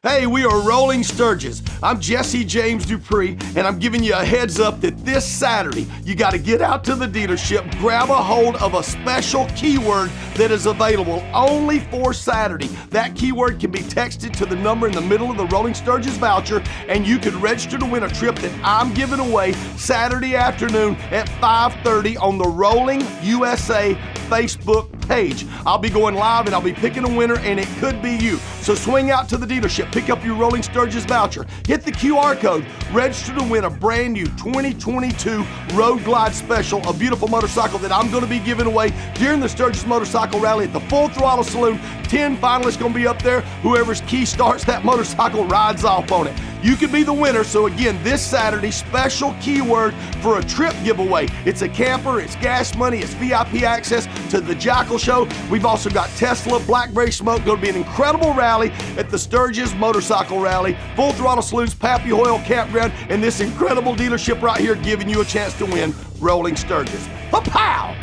Hey, we are Rolling Sturgis. I'm Jesse James Dupree, and I'm giving you a heads up that this Saturday, you got to get out to the dealership, grab a hold of a special keyword that is available only for Saturday. That keyword can be texted to the number in the middle of the Rolling Sturgis voucher, and you can register to win a trip that I'm giving away Saturday afternoon at 5:30 on the Rolling USA Facebook page. I'll be going live and I'll be picking a winner, and it could be you. So swing out to the dealership, pick up your Rolling Sturgis voucher, hit the QR code, register to win a brand new 2022 Road Glide Special, a beautiful motorcycle that I'm going to be giving away during the Sturgis Motorcycle Rally at the Full Throttle Saloon. 10 finalists going to be up there. Whoever's key starts that motorcycle rides off on it. You could be the winner. So again, this Saturday, special keyword for a trip giveaway. It's a camper, it's gas money, it's VIP access to the Jackal Show. We've also got Tesla, Blackberry Smoke. Going to be an incredible rally at the Sturgis Motorcycle Rally, Full Throttle Saloons, Pappy Hoyle Campground, and this incredible dealership right here giving you a chance to win Rolling Sturgis. Pa-pow!